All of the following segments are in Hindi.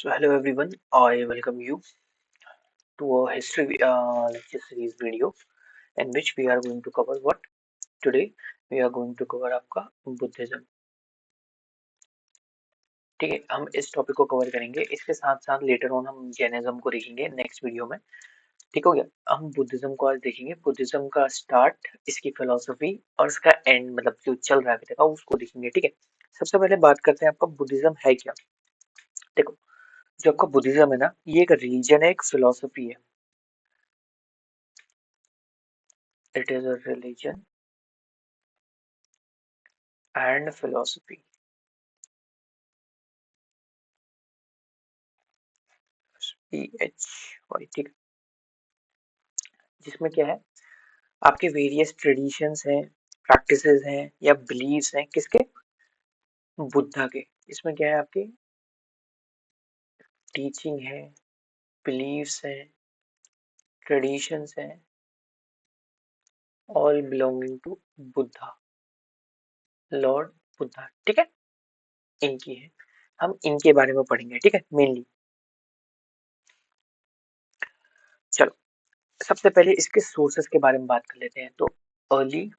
So hello everyone, I welcome you to a history lecture series video in which we are going to cover what today we are going to cover आपका बुद्धिज्म। ठीक है, हम इस टॉपिक को कवर करेंगे, इसके साथ साथ लेटर ऑन हम जैनिज्म को देखेंगे नेक्स्ट वीडियो में। ठीक हो गया, हम बुद्धिज्म को आज देखेंगे, बुद्धिज्म का स्टार्ट, इसकी फिलोसफी और इसका एंड, मतलब जो चल रहा है अभी तक उसको देखेंगे। ठीक है, सबसे पहले बात करते हैं आपका बुद्धिज्म है क्या। देखो, जो आपका बुद्धिज्म है ना, ये एक रिलीजन है, एक फिलोसफी है। It is a religion and philosophy. PHY, ठीक है, जिसमें क्या है, आपके वेरियस ट्रेडिशंस हैं, प्रैक्टिसेस हैं या बिलीव्स हैं, किसके, बुद्धा के। इसमें क्या है, आपके टीचिंग है, बिलीव्स हैं, ट्रेडिशंस हैं, all belonging to Buddha, Lord Buddha. ठीक है, इनकी है, हम इनके बारे में पढ़ेंगे। ठीक है, मेनली चलो सबसे पहले इसके सोर्सेस के बारे में बात कर लेते हैं। तो अर्ली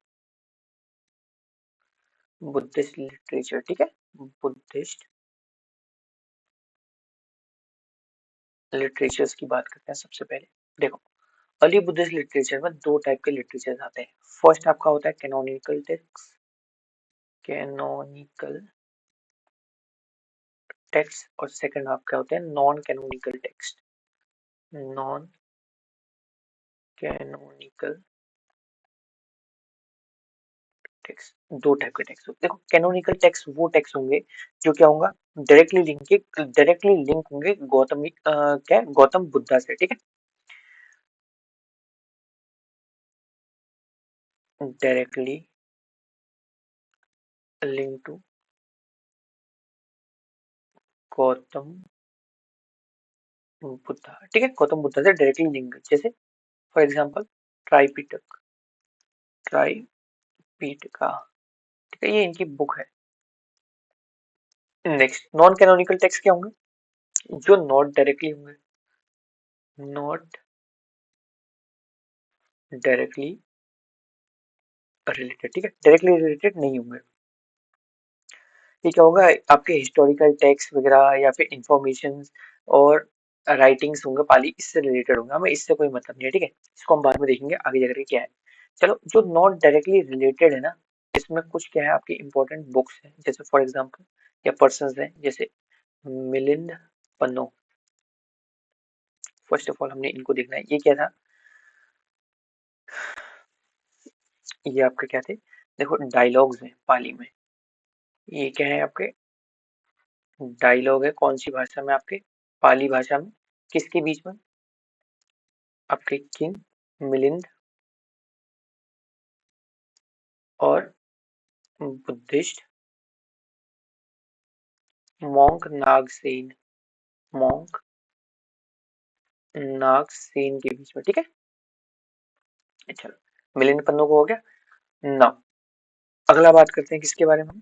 बुद्धिस्ट लिटरेचर, ठीक है, बुद्धिस्ट लिटरेचर्स की बात करते हैं सबसे पहले। देखो, अर्ली बुद्धिस्ट लिटरेचर में दो टाइप के लिटरेचर आते हैं। फर्स्ट आपका होता है कैनोनिकल टेक्स्ट, कैनोनिकल टेक्स्ट, और सेकंड आपका होता है non canonical text, non canonical text. दो टाइप के टेक्स्ट होते हैं। देखो, कैनोनिकल टेक्स्ट वो टेक्स्ट होंगे जो क्या होगा, डायरेक्टली लिंक होंगे क्या गौतम बुद्धा से। ठीक है, directly link to Gautam Buddha. ठीक है, गौतम बुद्धा से डायरेक्टली लिंक, जैसे फॉर एग्जांपल ट्राइपिटक, ट्राइपिटका। ठीक है, ये इनकी बुक है। नेक्स्ट, नॉन कैनोनिकल टेक्स्ट क्या होंगे, जो नॉट डायरेक्टली होंगे, नॉट डायरेक्टली रिलेटेड। ठीक है, डायरेक्टली रिलेटेड नहीं होंगे। ये क्या होगा, आपके हिस्टोरिकल टेक्स्ट वगैरह या फिर इंफॉर्मेशन और राइटिंग्स होंगे पाली, इससे रिलेटेड होंगे, हमें इससे कोई मतलब नहीं है। ठीक है, इसको हम बाद में देखेंगे आगे जाकर क्या है। चलो, जो नॉट डायरेक्टली रिलेटेड है ना, इसमें कुछ क्या है, आपकी इंपॉर्टेंट बुक्स हैं, जैसे फॉर एग्जांपल या पर्संस हैं, जैसे मिलिंद पन्नो। फर्स्ट ऑफ ऑल हमने इनको देखना है, ये क्या था, ये आपके क्या थे, देखो डायलॉग्स हैं पाली में। ये क्या है, आपके डायलॉग है, कौन सी भाषा में, आपके पाली भाषा में, किसके बीच में, आपके किंग मिलिंद और Buddhist monk Nagasen, monk Nagasen के बीच में। ठीक है, चलो मिलिंद पन्नो को हो गया ना। अगला बात करते हैं किसके बारे में,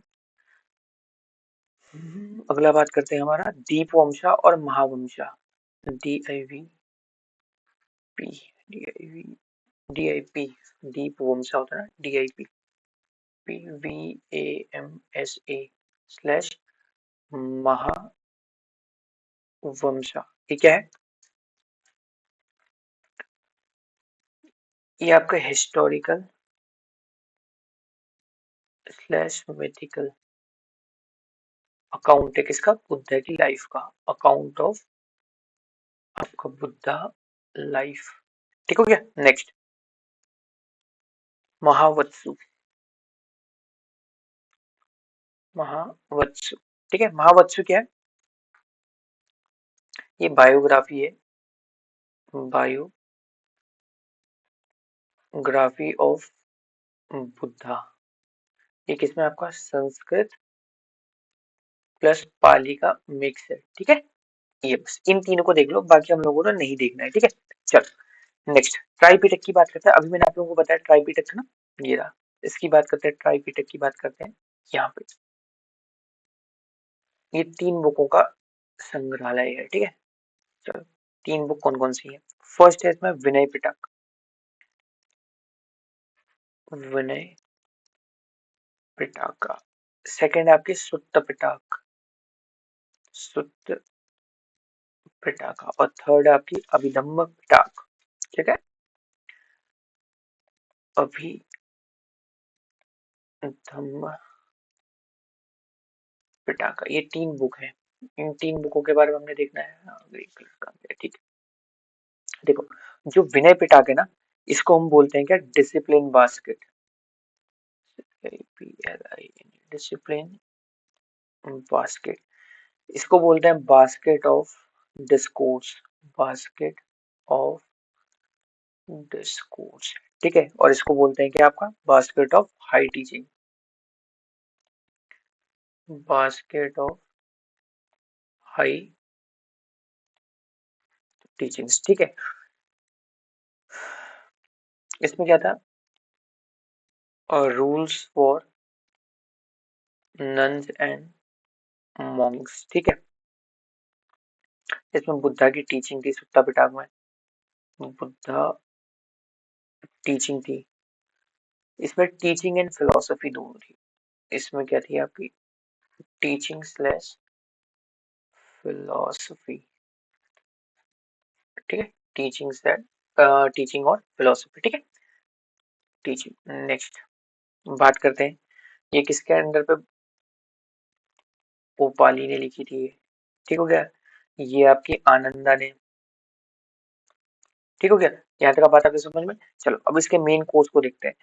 अगला बात करते हैं हमारा दीपवंशा और महावंशा। DIVP, DIP, दीपवंशा होता है ना, DIP, PVAMSA स्लैश महावंशा। ये क्या है, ये आपका हिस्टोरिकल स्लैश मिथिकल अकाउंट है, किसका, बुद्धा की लाइफ का, अकाउंट ऑफ आपका बुद्धा लाइफ। ठीक हो गया। नेक्स्ट, महावत्सु, महावत्सु। ठीक है, महावत्सु क्या है, ये बायोग्राफी है, बायोग्राफी ऑफ बुद्धा। ये किसमें, आपका संस्कृत प्लस पाली का मिक्स है। ठीक है, ये बस इन तीनों को देख लो, बाकी हम लोगों को नहीं देखना है। ठीक है, चलो नेक्स्ट, ट्राइपिटक की बात करते हैं। अभी मैंने आप लोगों को बताया ट्राइपिटक ना, ये रहा, इसकी बात करते हैं, ट्राइपिटक की बात करते हैं। यहाँ पे ये तीन बुकों का संग्रहालय है, ठीक है। चलो, 3 बुक कौन कौन सी है। फर्स्ट है इसमें विनय पिटक, विनय पिटाका। सेकंड है आपकी सुत्त पिटाक, सुत्त पिटाका। और थर्ड है आपकी अभिधम्म पिटाक, ठीक है। अभिधम्म पिटाका, ये 3 बुक है। इन 3 बुकों के बारे में हमने देखना है। ग्रीन कलर का, ठीक है। देखो, जो विनय पिटाक है ना, इसको हम बोलते हैं क्या, डिसिप्लिन बास्केट, डिसिप्लिन बास्केट। इसको बोलते हैं basket of discourse, basket of discourse, ठीक है। और इसको बोलते हैं क्या आपका, basket of high teaching, basket of high teachings, ठीक है। इसमें क्या था, और rules for nuns and Monks, ठीक है। इसमें बुद्धा की टीचिंग थी, सुत्ता पिटाक में बुद्धा टीचिंग थी। इसमें टीचिंग एंड फिलोसफी दोनों थी। इसमें क्या थी आपकी, टीचिंग स्लैश फिलोसफी, ठीक है। टीचिंग स्लैश टीचिंग और फिलोसफी, ठीक है। टीचिंग। नेक्स्ट बात करते हैं, ये किसके अंडर पे भोपाली ने लिखी थी, ठीक हो गया। ये आपकी आनंदा ने, ठीक हो गया। यहाँ तक बात आपके समझ में। चलो अब इसके मेन कोर्स को देखते हैं।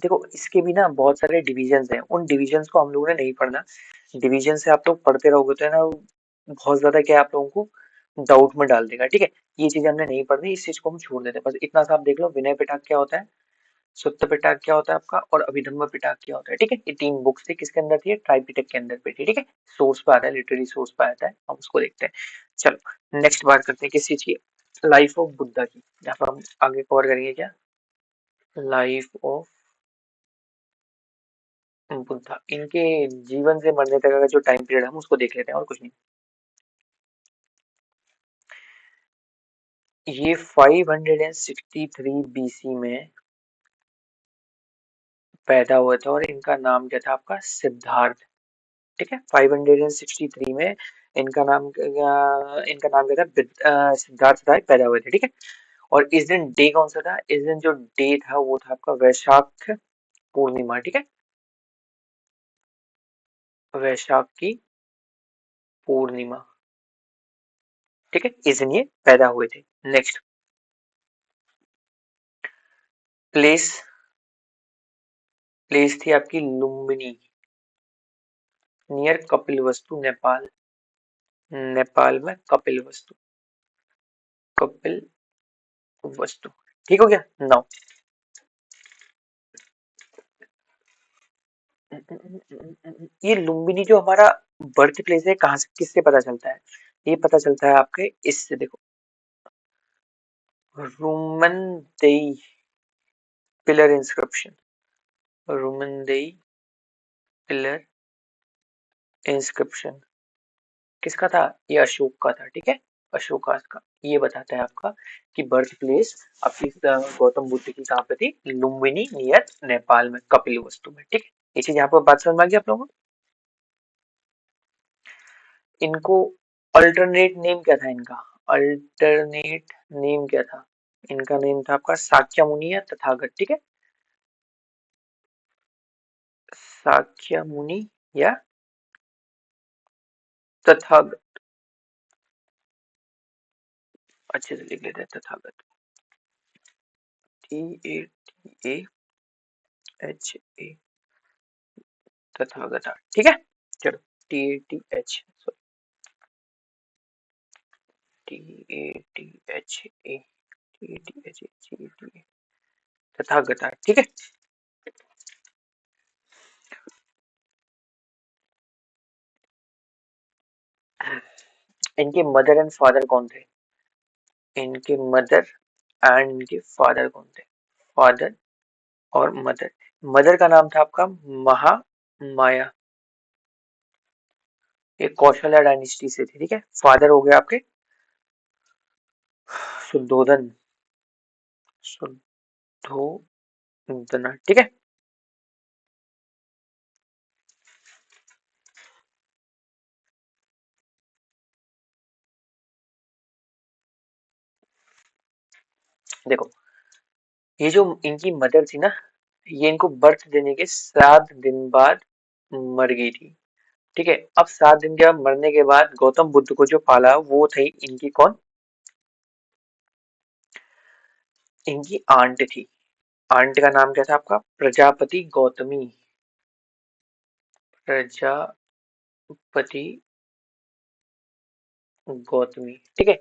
देखो, इसके भी ना बहुत सारे डिविजन्स हैं, उन डिविजन्स को हम लोगों ने नहीं पढ़ना। डिवीजन से आप लोग पढ़ते रहोगे तो है ना, बहुत ज्यादा क्या आप लोगों को डाउट में डाल देगा, ठीक है। ये चीज हमने नहीं पढ़नी, इस चीज को हम छोड़ देते हैं। बस इतना सा आप देख लो, विनय पिटक क्या होता है, सुत्त पिटक क्या होता है आपका, और अभिधम्म पिटक क्या होता है, ठीक है। ये 3 बुक्स थी, किसके अंदर थी, ट्राइपिटक के अंदर पे थी, ठीक है। सोर्स पे आता है, लिटरेरी सोर्स पे आता है, हम उसको देखते हैं। चलो नेक्स्ट बात करते हैं किस चीज की, लाइफ ऑफ बुद्धा की। यहाँ पर हम आगे कवर करेंगे क्या, लाइफ ऑफ बुद्धा, इनके जीवन से मरने तक का जो टाइम पीरियड है हम उसको देख लेते हैं, और कुछ नहीं। ये 563 बीसी में पैदा हुए थे, और इनका नाम क्या था आपका, सिद्धार्थ, ठीक है। 563 में इनका नाम क्या था, सिद्धार्थ राय पैदा हुए थे, ठीक है। और इस दिन डे कौन सा था, इस दिन जो डे था वो था आपका वैशाख पूर्णिमा, ठीक है। वैशाख की पूर्णिमा, ठीक है, इस दिन ये पैदा हुए थे। नेक्स्ट, प्लेस, प्लेस थी आपकी लुम्बिनी, नियर कपिलवस्तु, नेपाल, नेपाल में कपिलवस्तु, कपिल वस्तु, ठीक हो गया। नाउ ये लुम्बिनी जो हमारा बर्थ प्लेस है, कहाँ से किससे पता चलता है, ये पता चलता है आपके इससे, देखो, रोमन देई पिलर इंस्क्रिप्शन, रोमन देई पिलर इंस्क्रिप्शन किसका था, ये अशोक का था, ठीक है। अशोका का, ये बताता है आपका कि बर्थ प्लेस आपकी गौतम बुद्ध की कहाँ पे थी, लुम्बिनी नियर नेपाल में कपिल वस्तु में, ठीक है। ये चीज यहाँ पर बात समझ में आ गई आप लोगों को। इनको अल्टरनेट नेम क्या था इनका, अल्टरनेट नेम क्या था, इनका नेम था आपका साक्य मुनि या तथागत, ठीक है। साक्य मुनि या तथागत, अच्छे से लिख लेते हैं, तथागत, TATAHA, तथागत, ठीक है। चलो, TATH, TATHA, TATHA, तथागत, ठीक है। इनके मदर एंड फादर कौन थे, इनके मदर एंड इनके फादर कौन थे, फादर और मदर, मदर का नाम था आपका महामाया। ये कौशल्या डायनेस्टी से थे, ठीक है। फादर हो गए आपके शुद्धोधन, शुद्धोधन, ठीक है। देखो, ये जो इनकी मदर थी ना, ये इनको बर्थ देने के 7 दिन बाद मर गई थी, ठीक है। अब 7 दिन के बाद मरने के बाद गौतम बुद्ध को जो पाला वो थी इनकी कौन, इनकी आंट थी। आंट का नाम क्या था आपका, प्रजापति गौतमी, प्रजापति गौतमी, ठीक है।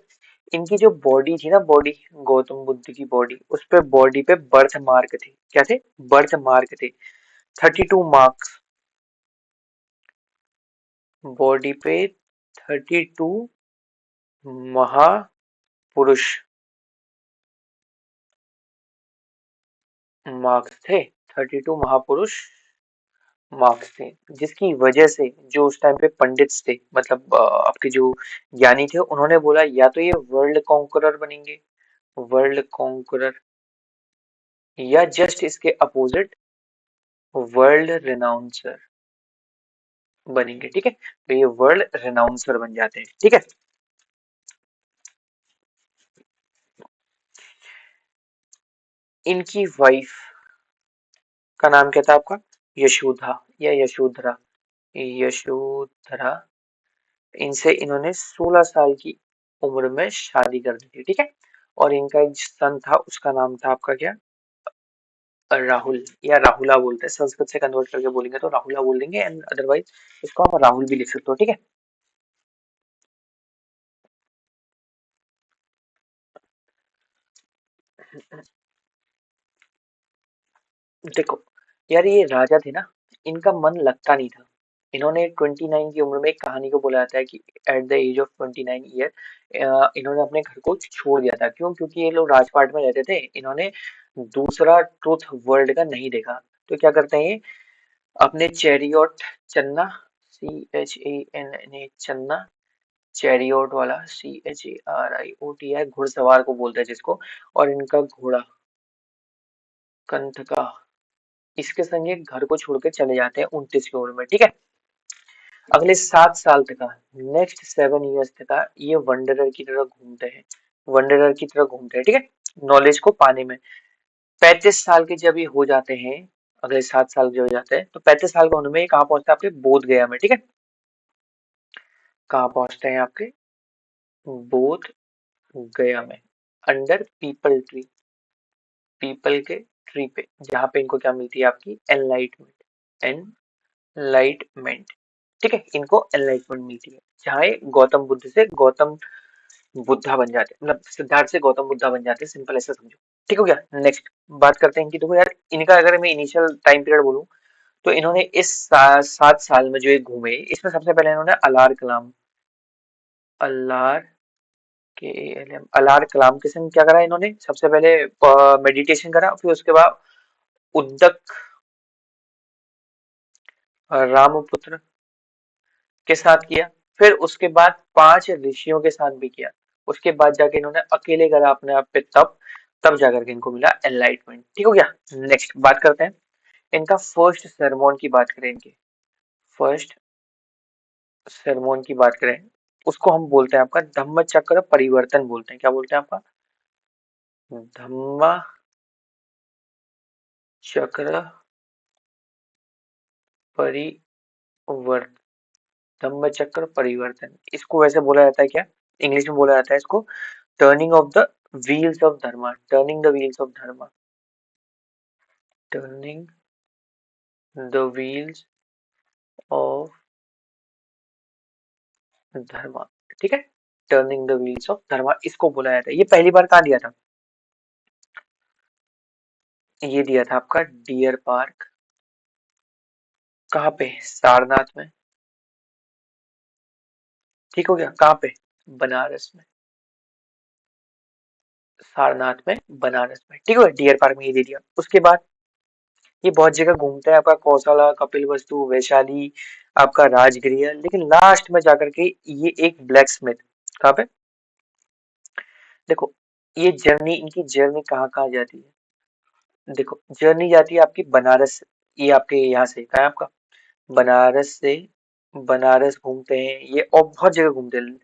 इनकी जो बॉडी थी ना, बॉडी, गौतम बुद्ध की बॉडी, उस पे बॉडी पे बर्थ मार्क थे, क्या थे, बर्थ मार्क थे, 32 मार्क्स, बॉडी पे 32 महापुरुष मार्क्स थे, 32 महापुरुष मार्क्स थे, जिसकी वजह से जो उस टाइम पे पंडित्स थे, मतलब आपके जो ज्ञानी थे, उन्होंने बोला या तो ये वर्ल्ड कॉन्करर बनेंगे, वर्ल्ड कॉन्करर, या जस्ट इसके अपोजिट वर्ल्ड रिनाउंसर बनेंगे, ठीक है। तो ये वर्ल्ड रिनाउंसर बन जाते हैं, ठीक है। इनकी वाइफ का नाम क्या था आपका, यशोधा या यशोधरा, यशोधरा। इनसे इन्होंने 16 साल की उम्र में शादी कर दी थी, ठीक है। और इनका एक सन था, उसका नाम था आपका क्या, राहुल, या राहुला बोलते हैं, संस्कृत से कन्वर्ट करके बोलेंगे तो राहुला बोल देंगे, एंड अदरवाइज इसको हम राहुल भी लिख सकते हो, ठीक है। देखो यार, ये राजा थे ना, इनका मन लगता नहीं था। इन्होंने 29 की उम्र में एक कहानी को बोला जाता है कि at the age of 29 year इन्होंने अपने घर को छोड़ दिया था। क्यों, क्योंकि ये लोग राजपाट में रहते थे, इन्होंने दूसरा ट्रुथ वर्ल्ड का नहीं देखा। तो क्या करते हैं ये, अपने चैरियोट, चन्ना, CHANNA, चन्ना, चैरियोट वाला, CHARIOT है, घुड़सवार को बोलते हैं जिसको, और इनका घोड़ा कंथका, इसके संग ये घर को छोड़ के चले जाते हैं 29 की उम्र में, ठीक है। अगले 7 साल तक का, नेक्स्ट 7 ईयर्स तक का, ये वंडरर की तरह घूमते हैं, वंडरर की तरह घूमते हैं, ठीक है, नॉलेज को पाने में। 35 साल के जब ये हो जाते हैं, अगले 7 साल जो हो जाते हैं, तो 35 साल के होने में ये कहाँ पहुंचते हैं, आपके बोध गया में, ठीक है। कहाँ पहुंचते हैं आपके बोध गया में, अंडर पीपल ट्री, पीपल के ट्री पे, जहाँ पे इनको क्या मिलती है, आपकी एनलाइटमेंट, एनलाइटमेंट, ठीक है। इनको एनलाइटमेंट मिलती है, जहाँ ये गौतम बुद्ध से गौतम बुद्धा बन जाते हैं, मतलब सिद्धार्थ से गौतम बुद्धा बन जाते हैं, सिंपल ऐसा समझो, ठीक हो गया। नेक्स्ट बात करते हैं इनकी। देखो यार, इनका अगर मैं इनिशियल टाइम पीरियड बोलूं, तो इन्होंने इस 7 साल में जो ये घूमे, इसमें सबसे पहले इन्होंने अलार कलाम, अल्लार KALM, अलार कलाम के संग क्या करा इन्होंने, सबसे पहले मेडिटेशन करा, फिर उसके बाद उद्दक रामपुत्र के साथ किया, फिर उसके बाद 5 ऋषियों के साथ भी किया, उसके बाद जाके इन्होंने अकेले करा अपने आप पे, तब तब जाकर के इनको मिला एनलाइटमेंट, ठीक हो गया। नेक्स्ट बात करते हैं इनका फर्स्ट सरमोन की, बात करें इनके फर्स्ट सरमोन की बात करें, उसको हम बोलते हैं आपका धम्म चक्र परिवर्तन बोलते हैं, क्या बोलते हैं आपका, धम्म चक्र परिवर्तन, धम्म चक्र परिवर्तन, इसको वैसे बोला जाता है क्या, इंग्लिश में बोला जाता है इसको turning of the wheels of dharma, turning the wheels of dharma, turning the wheels of dharma, ठीक है। Turning the wheels of dharma इसको बोला जाता है। ये पहली बार कहाँ दिया था, ये दिया था आपका डियर पार्क, कहाँ पे, सारनाथ में, ठीक हो गया। कहाँ पे, बनारस में, सारनाथ में, बनारस में, ठीक है, डियर पार्क में ये दे दिया। उसके बाद ये बहुत जगह घूमता है, आपका कौशला, कपिल वस्तु, वैशाली, आपका राजगृह, लेकिन लास्ट में जाकर के ये एक ब्लैक स्मिथ कहाँ पे, देखो ये जर्नी, इनकी जर्नी कहाँ कहाँ जाती है, देखो जर्नी जाती है आपकी बनारस से। ये आपके यहाँ से कहाँ है आपका, बनारस से, बनारस घूमते हैं ये और बहुत जगह घूमते हैं।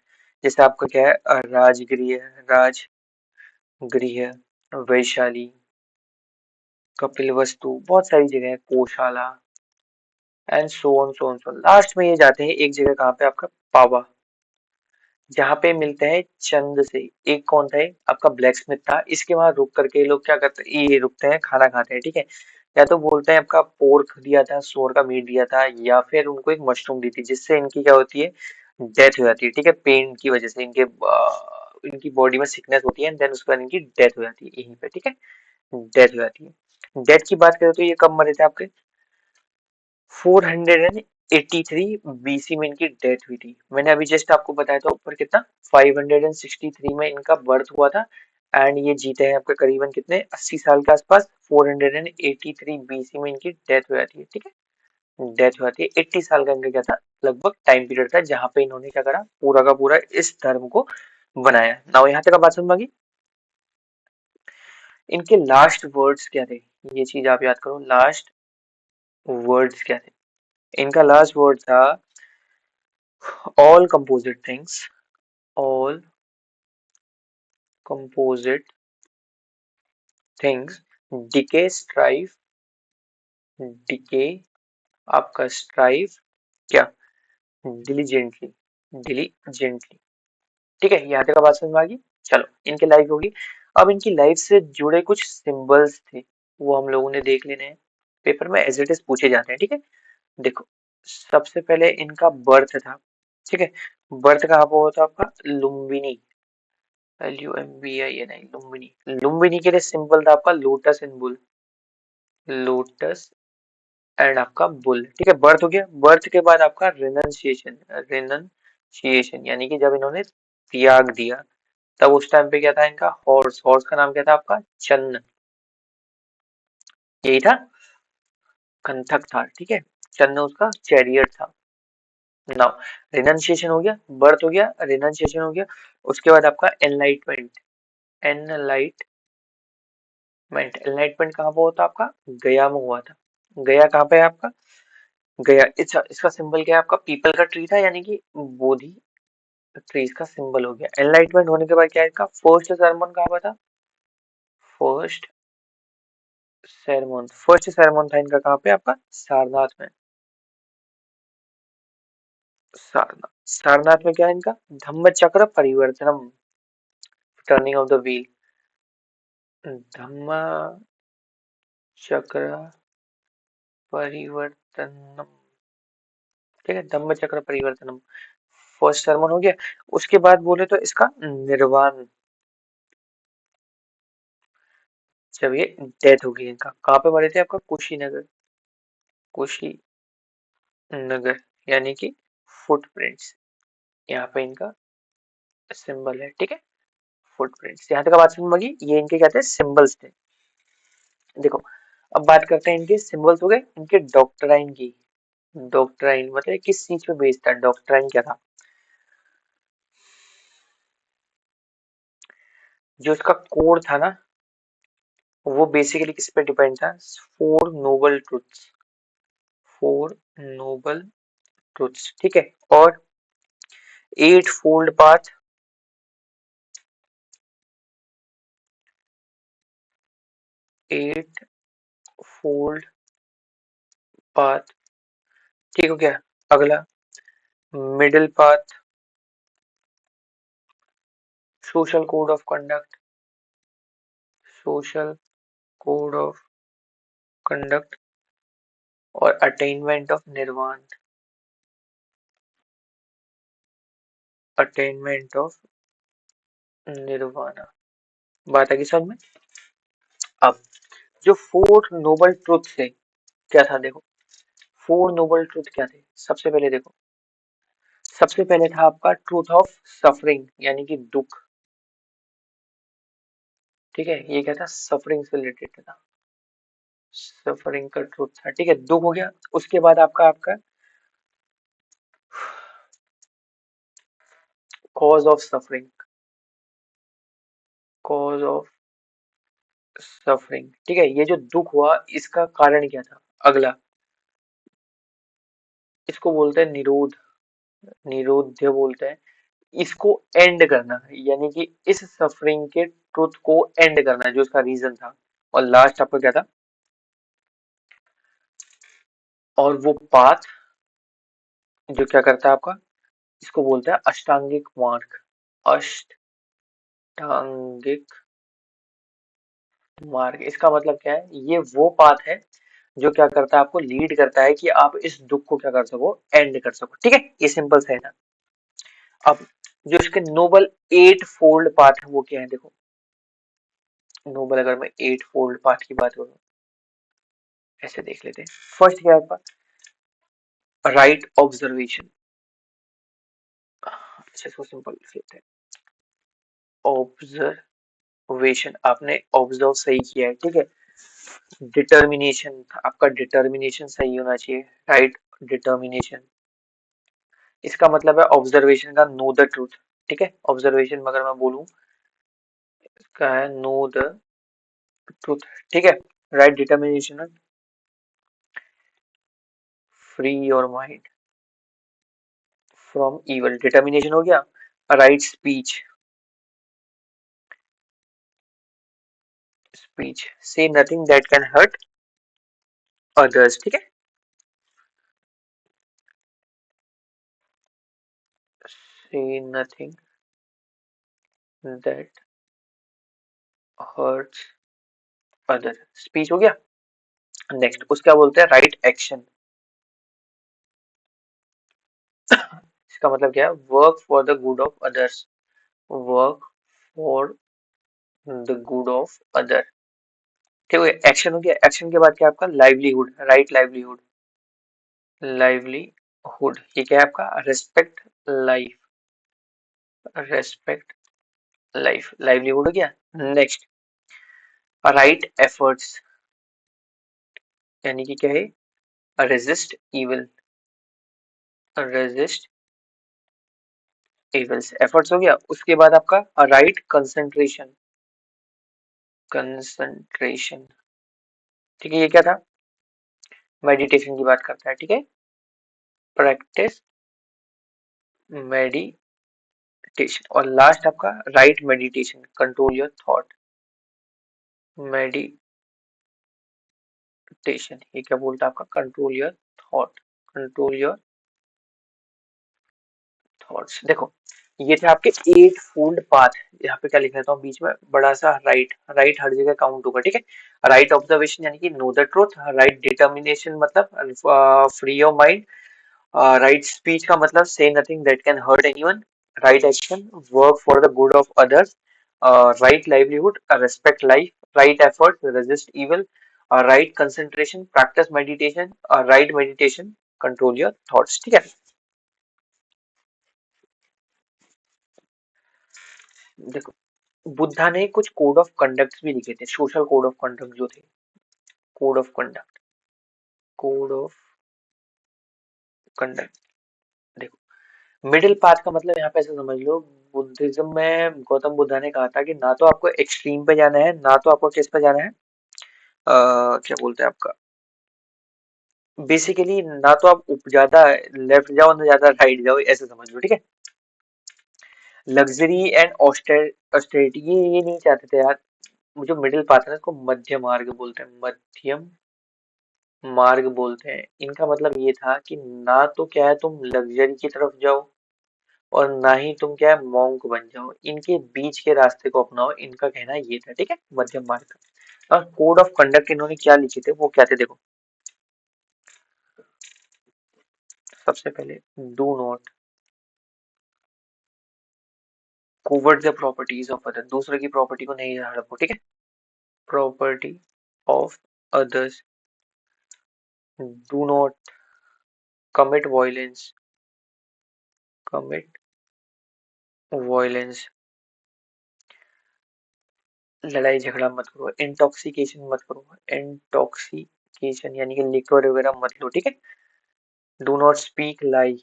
जैसे आपका क्या है राजगृह, वैशाली, कपिल वस्तु, बहुत सारी जगह है, कोशाला एंड सो ऑन लास्ट में ये जाते हैं एक जगह कहाँ पे आपका, पावा, जहाँ पे मिलते हैं चंद से। एक कौन था ये? आपका ब्लैक स्मिथ था। इसके वहां रुक करके ये लोग क्या करते हैं, ये रुकते हैं खाना खाते हैं, ठीक है। या तो बोलते हैं आपका पोर्क दिया था, सोर का मीट दिया था, या फिर उनको एक मशरूम दी थी, जिससे इनकी क्या होती है, डेथ हो जाती है, ठीक है, पेन की वजह से इनके इनकी बॉडी में सिकनेस होती है, देन उसके बाद इनकी डेथ हो जाती है यहीं पे, ठीक है, डेथ हो जाती है। डेथ की बात करें तो ये कब मरे थे आपके, 483 बीसी में इनकी डेथ हुई थी। मैंने अभी जस्ट आपको बताया था ऊपर कितना, 563 में इनका बर्थ हुआ था। एंड ये जीते हैं आपके करीबन कितने, 80 साल के आसपास, 483 बीसी में इनकी डेथ हो जाती है, ठीक है, डेथ हो जाती है। 80 साल का इनका क्या था, लगभग टाइम पीरियड था, जहां पे इन्होंने क्या करा, पूरा का पूरा इस धर्म को बनाया। नाउ यहाँ तक आप बात समझ में आ गई। इनके लास्ट वर्ड्स क्या थे, ये चीज आप याद करो, लास्ट वर्ड्स क्या थे। इनका लास्ट वर्ड था, all composite things, all composite things decay, strive, decay, आपका strive क्या, diligently, diligently, ठीक है, यहाँ तक बात समझ में आ गई। चलो इनकी लाइफ होगी। अब इनकी लाइफ से जुड़े कुछ सिंबल्स थे, वो हम लोगों ने देख लेने हैं, पेपर में एज इट इज पूछे जाते हैं, ठीक है। देखो सबसे पहले इनका बर्थ था, ठीक है, बर्थ कहाँ पर हुआ था आपका, लुम्बिनी, LUMBINI, लुम्बिनी, लुम्बिनी के लिए सिंबल था आपका lotus and bull, lotus and आपका बुल, ठीक है, बर्थ हो गया। बर्थ के बाद आपका रिनंसिएशन, रिनंसिएशन यानी कि जब इन्होंने त्याग दिया, तब उस टाइम पे क्या था इनका, हॉर्स, हॉर्स का नाम क्या था आपका, चन्न, यही था, कंथक था, ठीक है, चन्न उसका चैरियट था। नाउ रिनंसिएशन हो गया, बर्थ हो गया, रिनंसिएशन हो गया, उसके बाद आपका एनलाइटमेंट, एनलाइटमेंट, एनलाइटमेंट कहाँ पर होता आपका, गया में हुआ था। गया कहाँ पे है आपका, गया, इसका सिंबल क्या है आपका, पीपल का ट्री था, यानी कि बोधि ट्री इसका सिंबल हो गया। एनलाइटमेंट होने के बाद क्या है इसका, फर्स्ट सरमन कहाँ पर था, फर्स्ट फर्स्ट सरमन था इनका कहाँ पे आपका, सारनाथ में, सारनाथ, सारनाथ में क्या है इनका, धम्म चक्र परिवर्तनम, टर्निंग ऑफ द व्हील, धम्म चक्र परिवर्तनम, ठीक है, धम्म चक्र परिवर्तनम, फर्स्ट सरमन हो गया। उसके बाद बोले तो इसका निर्वाण, जब ये डेथ हो गई इनका, कहाँ पे मरे थे आपका, कुशीनगर, कुशीनगर, यानी कि फुटप्रिंट्स, यहाँ पे इनका सिंबल है, ठीक है, फुटप्रिंट्स। यहाँ तक बात समझ में आ गई, ये इनके क्या थे, सिंबल्स थे। देखो अब बात करते हैं इनके सिंबल्स हो गए, इनके डॉक्ट्राइन की, डॉक्ट्राइन मतलब किस चीज पे बेस्ड था, डॉक्ट्राइन क्या था, जो इसका कोर था ना, वो बेसिकली किस पे डिपेंड था, four noble truths, four noble truths, ठीक है, और eightfold path, eightfold path, ठीक हो गया। अगला middle path, social code of conduct, social code of conduct, और attainment of nirvana, attainment of nirvana. बात आगे समझ में। अब जो फोर नोबल ट्रुथ थे क्या था, देखो फोर नोबल ट्रुथ क्या थे, सबसे पहले देखो, सबसे पहले था आपका ट्रूथ ऑफ सफरिंग, यानी कि दुख, ठीक है, ये क्या था, सफरिंग से रिलेटेड था, सफरिंग का ट्रुथ था, ठीक है, दुख हो गया। उसके बाद आपका आपका cause of suffering, cause of suffering, ठीक है, ये जो दुख हुआ इसका कारण क्या था। अगला, इसको बोलते हैं निरोध, निरोध्य बोलते हैं। इसको एंड करना है, यानी कि इस सफरिंग के ट्रुथ को एंड करना है, जो इसका रीजन था। और लास्ट आपका क्या था, और वो पाथ जो क्या करता है आपका, इसको बोलते हैं अष्टांगिक मार्ग, अष्टांगिक मार्ग। इसका मतलब क्या है, ये वो पाथ है जो क्या करता है, आपको लीड करता है कि आप इस दुख को क्या कर सको, एंड कर सको, ठीक है, ये सिंपल सा है ना। अब जो इसके नोबल एट फोल्ड पाथ है वो क्या है, देखो नोबल, अगर मैं एट फोल्ड पाथ की बात करूं, ऐसे देख लेते हैं। फर्स्ट क्या है आपका, राइट ऑब्जर्वेशन। अच्छा, इसको सिंपल लिख लेते हैं, ऑब्जर्वेशन, आपने ऑब्जर्व सही किया है, ठीक है। डिटर्मिनेशन, आपका डिटर्मिनेशन सही होना चाहिए, राइट डिटर्मिनेशन। इसका मतलब है ऑब्जर्वेशन का नो द ट्रूथ, ठीक है। ऑब्जर्वेशन में अगर मैं बोलूं, इसका है नो द ट्रूथ, ठीक है। Right determination, free your mind from evil, determination हो गया। Right speech, speech, say nothing that can hurt others, ठीक है। Say nothing that hurts other, speech हो गया। नेक्स्ट उसका बोलते हैं राइट एक्शन। इसका मतलब क्या है, work for the good of others, work for the good of other, ठीक है। एक्शन हो गया। एक्शन के बाद क्या आपका, लाइवलीहुड, राइट लाइवलीहुड, लाइवलीहुड, ये क्या है आपका, respect life, respect life, livelihood हो गया। नेक्स्ट, राइट एफर्ट्स, यानी कि क्या है, resist evil, resist evils, efforts हो गया। उसके बाद आपका राइट कंसंट्रेशन, कंसंट्रेशन, ठीक है, ये क्या था, मेडिटेशन की बात करता है, ठीक है। Practice meditation. और लास्ट आपका right meditation, control your thought, meditation, ये क्या बोलता है आपका, control your thought, control your thoughts. देखो ये थे आपके एट फोल्ड पाथ। यहाँ पे क्या लिख लेता हूँ बीच में बड़ा सा राइट, राइट हर जगह काउंट होगा, ठीक है। राइट ऑब्जर्वेशन यानी कि know the truth, right determination मतलब free your mind, right speech का मतलब से nothing that can hurt anyone, right action, work for the good of others, right livelihood, respect life, right effort, resist evil, right concentration, practice meditation, right meditation, control your thoughts, ठीक है। देखो बुद्धा ने कुछ कोड ऑफ कंडक्ट भी लिखे थे, सोशल कोड ऑफ कंडक्ट जो थे, code of conduct, code of conduct. देखो मिडिल पाथ का मतलब यहाँ पे ऐसे समझ लो, बुद्धिज्म में गौतम बुद्धा ने कहा था कि ना तो आपको एक्सट्रीम पे जाना है, ना तो आपको किस पे जाना है, क्या बोलते हैं आपका, बेसिकली ना तो आप ज्यादा लेफ्ट जाओ ना ज्यादा राइट जाओ, ऐसे समझ लो, ठीक है। लग्जरी एंड ऑस्टेरिटी ये नहीं चाहते थे यार। जो मिडिल पाथ है ना, इसको मध्य मार्ग बोलते हैं, मध्यम मार्ग बोलते हैं। इनका मतलब ये था कि ना तो क्या है तुम लग्जरी की तरफ जाओ, और ना ही तुम क्या है मॉन्क बन जाओ, इनके बीच के रास्ते को अपनाओ, इनका कहना ये था, ठीक है, मध्यम मार्ग का। और कोड ऑफ कंडक्ट इन्होंने क्या लिखे थे, वो क्या थे, देखो सबसे पहले, do not covert the properties of other, दूसरे की प्रॉपर्टी को नहीं हड़पो, ठीक है। Property of others, do not commit violence, commit violence, लड़ाई झगड़ा मत करो, इंटॉक्सिकेशन मत करो, इंटॉक्सिकेशन यानी कि लिक्विड वगैरह मत लो, ठीक है। Do not speak lie,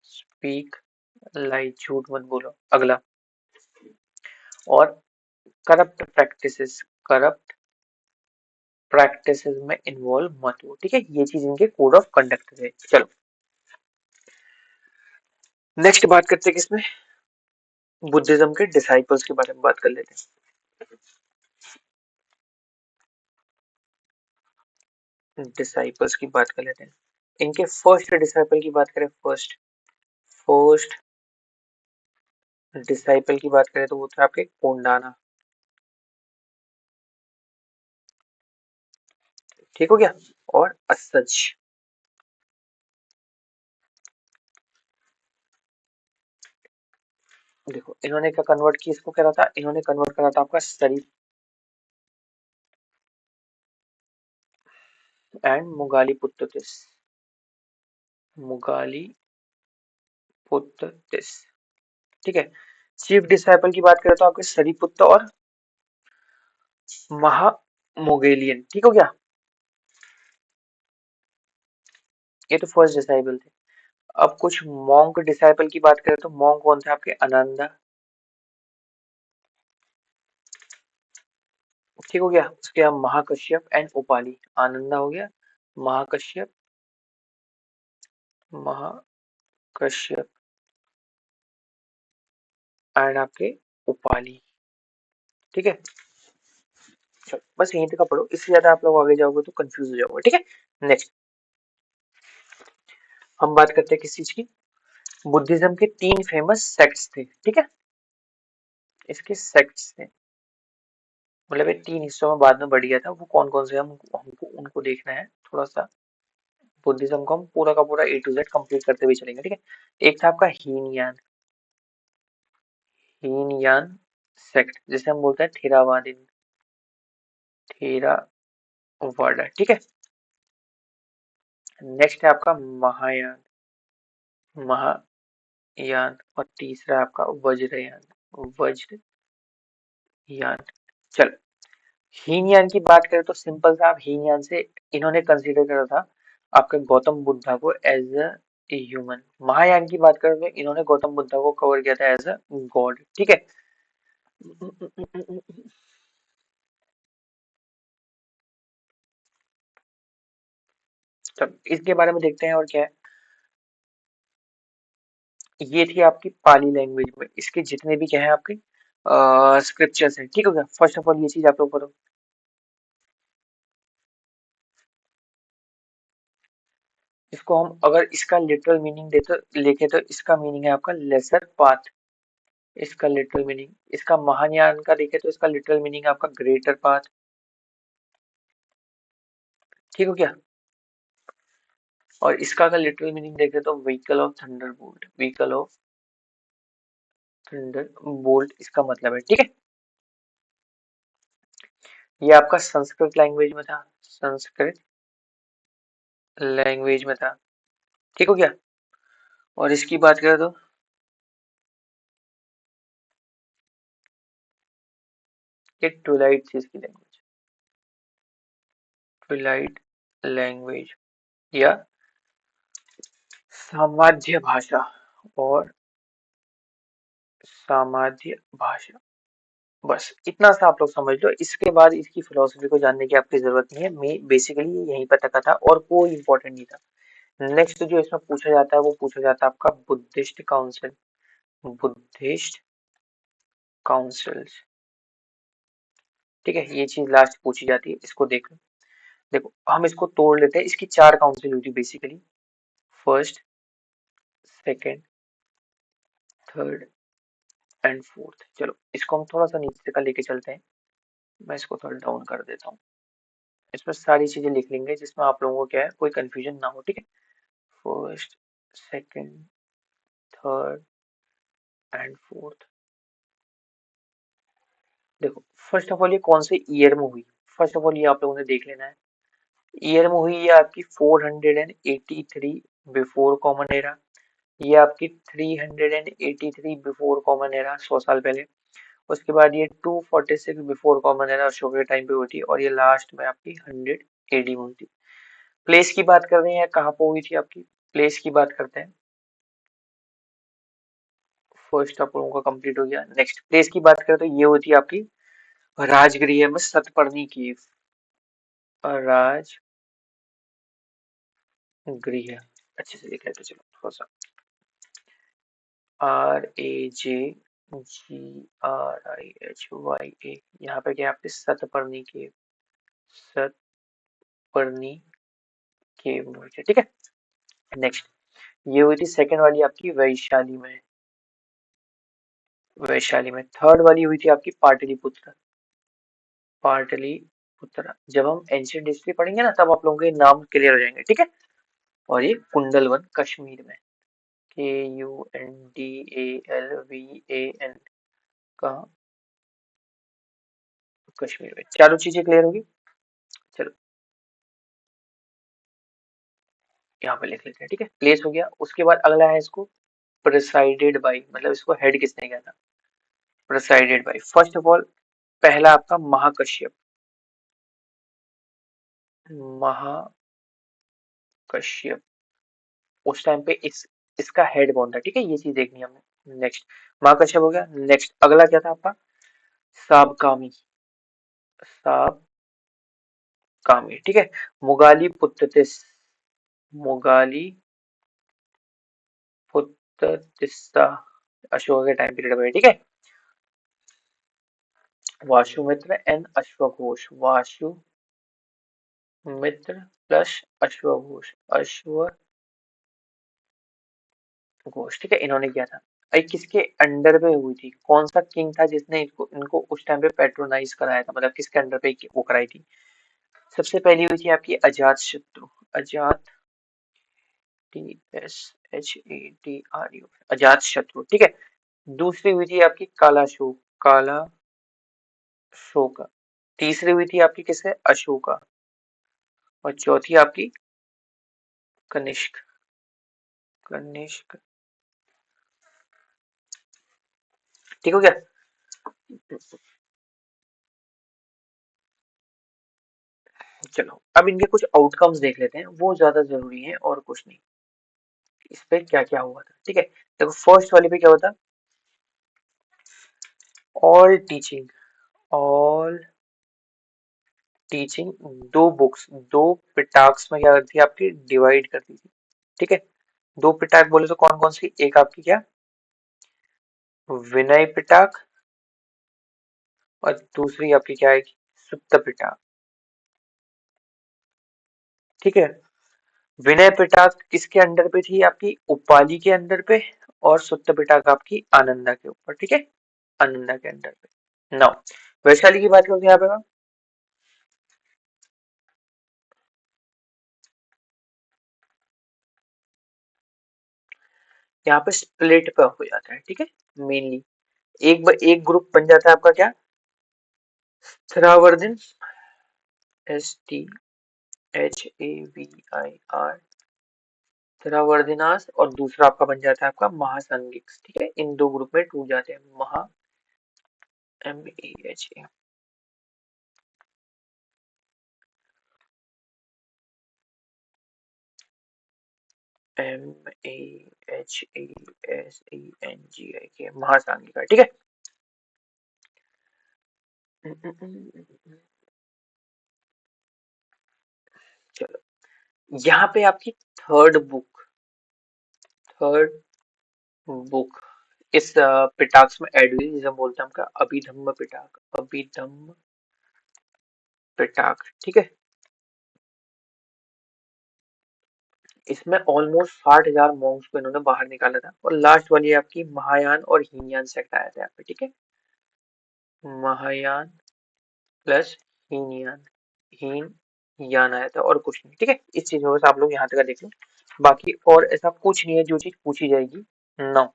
speak lie झूठ मत बोलो। अगला, और करप्ट प्रैक्टिसेस, करप्ट प्रैक्टिसेस में इन्वॉल्व मत हो, ठीक है। ये चीज इनके कोड ऑफ कंडक्ट है। चलो नेक्स्ट बात करते हैं किसमें, बुद्धिज्म के डिसाइपल्स के बारे में बात कर लेते हैं। डिसाइपल्स की बात कर लेते हैं। इनके फर्स्ट डिसाइपल की बात करें, फर्स्ट फर्स्ट डिसाइपल की बात करें तो वो था आपके कोंडाना, ठीक हो गया। और असज, देखो इन्होंने क्या कन्वर्ट किया, इसको करा था, इन्होंने कन्वर्ट करा था आपका शरीफ एंड मुगाली पुत्ततिस, मुगाली पुत्ततिस, ठीक है। चीफ डिसाइपल की बात करें तो आपके सरीपुत्त और महामोगेलियन, ठीक हो गया। ये तो फर्स्ट डिसाइपल थे। अब कुछ मॉन्क डिसाइपल की बात करें तो मॉन्क कौन थे आपके, अनंदा, ठीक हो गया। उसके बाद महाकश्यप एंड उपाली, आनंदा हो गया, महाकश्यप, महाकश्यप एंड आपके उपाली, ठीक है। चलो बस यहीं तक का पढ़ो, इससे ज्यादा आप लोग आगे जाओगे तो कंफ्यूज हो जाओगे, ठीक है। नेक्स्ट हम बात करते हैं किस चीज की, बुद्धिज्म के तीन फेमस सेक्ट्स थे, ठीक है। इसके सेक्ट्स थे, मतलब ये तीन हिस्सों में बाद में बढ़ गया था, वो कौन कौन से, हम हमको उनको देखना है थोड़ा सा। बुद्धिज्म को हम पूरा का पूरा ए टू जेड कंप्लीट करते हुए चलेंगे, ठीक है। एक था आपका हीनयान, हीनयान सेक्ट, जिसे हम बोलते हैं थेरावादी, थेरावादा, ठीक है। नेक्स्ट है आपका महायान, महायान, और तीसरा आपका वज्रयान, वज्रयान। चलो हीनयान की बात करें तो सिंपल सा, आप हीनयान से इन्होंने कंसीडर करा था आपके गौतम बुद्धा को एज अ ह्यूमन। महायान की बात करें तो इन्होंने गौतम बुद्धा को कवर किया था एज अ गॉड, ठीक है। तब इसके बारे में देखते हैं और क्या है। ये थी आपकी पाली लैंग्वेज में इसके जितने भी क्या है आपके स्क्रिप्चर्स है, ठीक हो गया। फर्स्ट ऑफ ऑल ये चीज आप लोग करो, इसको हम अगर इसका लिटरल मीनिंग देते लेके तो इसका मीनिंग है आपका लेसर पाथ, इसका लिटरल मीनिंग। इसका महायान का देखे तो इसका लिटरल मीनिंग आपका ग्रेटर पाथ, ठीक हो गया। और इसका अगर लिटरल मीनिंग देखे तो vehicle of thunder bolt, vehicle of thunder bolt इसका मतलब है, ठीक है। ये आपका संस्कृत लैंग्वेज में था, संस्कृत लैंग्वेज में था, ठीक हो गया। और इसकी बात करें तो ये ट्विलाइट थी इसकी लैंग्वेज, ट्विलाइट लैंग्वेज या सामाज्य भाषा, और सामाज्य भाषा, बस इतना सा आप लोग समझ लो। इसके बाद इसकी फिलोसफी को जानने की आपकी जरूरत नहीं है, मैं बेसिकली यहीं पर तक था और कोई इंपॉर्टेंट नहीं था। नेक्स्ट जो इसमें पूछा जाता है वो पूछा जाता है आपका बुद्धिस्ट काउंसिल, बुद्धिस्ट काउंसिल, ठीक है। ये चीज लास्ट पूछी जाती है, इसको देख लो। देखो हम इसको तोड़ लेते हैं, इसकी चार काउंसिल हुई थी basically, first, second, third and fourth. चलो इसको हम थोड़ा सा नीचे का लेके चलते हैं, मैं इसको थोड़ा डाउन कर देता हूँ। इसमें सारी चीजें लिख लेंगे जिसमें आप लोगों को क्या है कोई कंफ्यूजन ना हो, ठीक है। First, second, third and fourth. देखो फर्स्ट ऑफ ऑल ये कौन से ईयर में हुई, फर्स्ट ऑफ ऑल ये आप लोगों ने देख लेना है। ईयर में हुई ये आपकी 483 बिफोर कॉमन एरा, ये आपकी 383 बिफोर कॉमन एरा, 100 साल पहले। उसके बाद ये 246 बिफोर कॉमन एरा अशोक के टाइम पे हुई थी, और ये लास्ट में आपकी 100 एडी में हुई थी। प्लेस की बात कर रहे हैं, कहाँ पे हुई थी आपकी, प्लेस की बात करते हैं। फर्स्ट आप लोगों का कंप्लीट हो गया। नेक्स्ट प्लेस की बात करें तो ये होती है आपकी राजगृह में सतपर्णी की, राजगृह। अच्छे से लिखा है तो चलो थोड़ा सा, RAJGRIHYA, यहाँ पे क्या है आपके सतपर्णी की, सतपर्णी के मूर्ति, ठीक है। नेक्स्ट ये हुई थी सेकंड वाली आपकी वैशाली में, वैशाली में। थर्ड वाली हुई थी आपकी पाटलिपुत्र, पाटलिपुत्र। जब हम एंशियंट हिस्ट्री पढ़ेंगे ना तब आप लोगों के नाम क्लियर हो जाएंगे, ठीक है। और ये कुंडलवन कश्मीर में, KUNDALVAN का, कश्मीर में। चारों चीजें क्लियर होगी। चलो यहाँ पे लिख लेते हैं, ठीक है। प्लेस हो गया। उसके बाद अगला है इसको प्रिसाइडेड बाई, मतलब इसको हेड किसने किया था, presided by. First of all पहला आपका महाकश्यप, महाकश्यप। उस टाइम पे इसका हेड कौन था, ठीक है, ये चीज देखनी है हमें। नेक्स्ट महाकश्यप हो गया। नेक्स्ट अगला क्या था आपका, साबकामी, साबकामी, ठीक है। मुगाली पुत्तिस, मुगाली पुत्तिस्ता, अशोक के टाइम पीरियड में, ठीक है। वाशुमित्र एंड अश्वघोष, वाशुमित्र प्लस अश्वघोष, अश्वघोष, ठीक है, इन्होंने किया था। ये किसके अंडर पे हुई थी, कौन सा किंग था जिसने इनको उस टाइम पे पेट्रोनाइज कराया था, मतलब किसके अंडर पे वो कराई थी। सबसे पहली हुई थी आपकी अजात शत्रु, अजात, TSHATRU, अजात शत्रु, ठीक है। दूसरी हुई थी आपकी कालाशोक, काला शोका। तीसरी हुई थी आपकी किससे, अशोका। और चौथी आपकी कनिष्क, कनिष्क, ठीक हो गया। चलो अब इनके कुछ आउटकम्स देख लेते हैं, वो ज्यादा जरूरी है और कुछ नहीं। इस पे क्या क्या हुआ था, ठीक है। देखो फर्स्ट वाले पे क्या होता, ऑल टीचिंग, ऑल टीचिंग, दो बुक्स, दो पिटाक्स में क्या करती है आपकी, डिवाइड करती थी, ठीक है। दो पिटाक बोले तो कौन कौन सी, एक आपकी क्या, विनय पिटाक, और दूसरी आपकी क्या आएगी, सुत्त पिटाक, ठीक है। विनय पिटाक किसके अंडर पे थी आपकी, उपाली के अंडर पे, और सुत्त पिटाक आपकी आनंदा के ऊपर, ठीक है, आनंदा के अंडर पे। नाउ वैशाली की बात करते हैं यहाँ पे। यहाँ पे स्प्लिट पे हो जाता है, ठीक है। मेनली एक ग्रुप बन जाता है आपका क्या, स्थिरावर्धन, STHAVIR, स्थिरावर्धनास, और दूसरा आपका बन जाता है आपका महासंघिक, ठीक है। इन दो ग्रुप में टूट जाते हैं, महा, MEHA, MAHASENGIK, महासांगिका, ठीक है। चलो यहाँ पे आपकी थर्ड बुक, थर्ड बुक इस पिटाक्स में ऐड हुई, जिसे हम बोलते हैं आपका अभिधम्म पिटाक, अभिधम्म पिटाक, ठीक है। इसमें ऑलमोस्ट 60,000 मॉन्क्स को इन्होंने बाहर निकाला था। और लास्ट वाली आपकी महायान और हीनयान सेक्ट आया था यहाँ पे, ठीक है। महायान प्लस हीनयान, हीन यान आया था, और कुछ नहीं, ठीक है। इस चीज में बस आप लोग यहाँ तक देख लो, बाकी और ऐसा कुछ नहीं है जो चीज पूछी जाएगी। नौ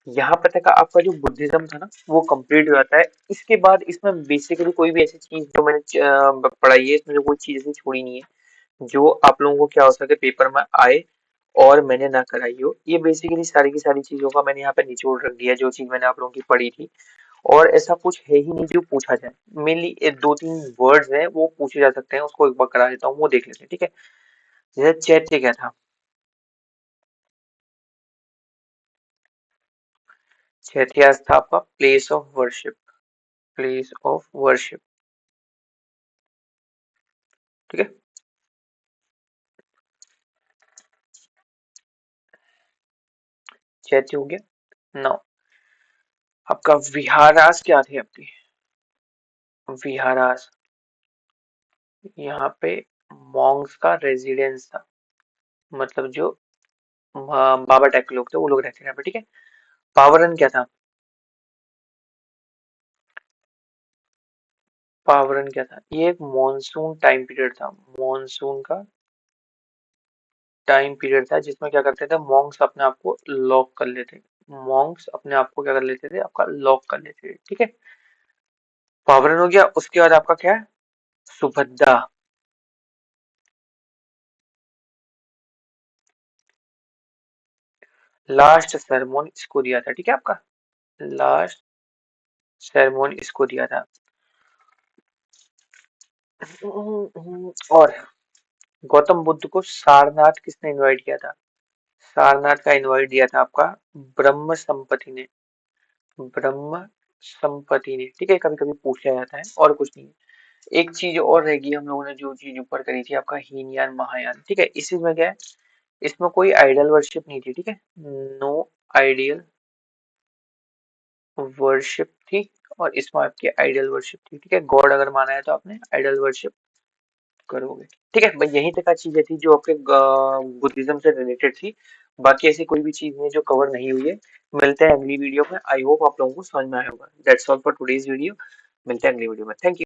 यहाँ पे तक आपका जो बुद्धिज्म था ना वो कंप्लीट हो जाता है। इसके बाद इसमें बेसिकली कोई भी ऐसी चीज जो मैंने पढ़ाई है, इसमें कोई चीज ऐसी छोड़ी नहीं है जो आप लोगों को क्या हो सके पेपर में आए और मैंने ना कराई हो। ये बेसिकली सारी की सारी चीजों का मैंने यहाँ पे निचोड़ रख दिया, जो चीज मैंने आप लोगों की पढ़ी थी। और ऐसा कुछ है ही नहीं जो पूछा जाए। मेनली 2-3 वर्ड्स हैं वो पूछे जा सकते हैं, उसको एक बार करा देता हूँ, वो देख लेते हैं, ठीक है। जैसे चैत्य क्या था? चैत्य था आपका place of worship, place of worship, ठीक है। चैत्य हो गया। नाउ आपका विहारास क्या थे आपकी? विहारास यहाँ पे मॉन्क्स का रेजिडेंस था, मतलब जो बाबा टाइप के लोग थे वो लोग रहते थे यहाँ पे, ठीक है। पावरन क्या था? पावरन क्या था? ये एक मॉनसून टाइम पीरियड था, मॉनसून का टाइम पीरियड था जिसमें क्या करते थे मॉन्क्स अपने आप को लॉक कर लेते, मॉन्क्स अपने आप को क्या कर लेते थे, आपका लॉक कर लेते थे, ठीक है। पावरन हो गया। उसके बाद आपका क्या है? सुभद्रा। लास्ट सरमोन इसको दिया था, ठीक है आपका। लास्ट सरमोन इसको दिया था। और गौतम बुद्ध को सारनाथ किसने इनवाइट किया था? सारनाथ का इनवाइट दिया था आपका ब्रह्म संपत्ति ने, ब्रह्म संपत्ति ने, ठीक है। कभी कभी पूछ लिया जाता है और कुछ नहीं है। एक चीज और रहेगी, हम लोगों ने जो चीज ऊपर करी थी आपका हीनयान महायान, ठीक है। इस चीज में क्या है, इसमें कोई आइडल वर्शिप नहीं थी, ठीक है। नो आइडियल वर्शिप थी, और इसमें आपकी आइडल वर्शिप थी, ठीक है। गॉड अगर माना है तो आपने आइडल वर्शिप करोगे, ठीक है भाई। यही तक का चीजें थी जो आपके बुद्धिज्म से रिलेटेड थी। बाकी ऐसी कोई भी चीज नहीं है जो कवर नहीं हुई है। मिलते हैं अगली वीडियो में। आई होप आप लोगों को समझ में आया होगा। That's all for today's video. मिलते हैं अगली वीडियो में। Thank you.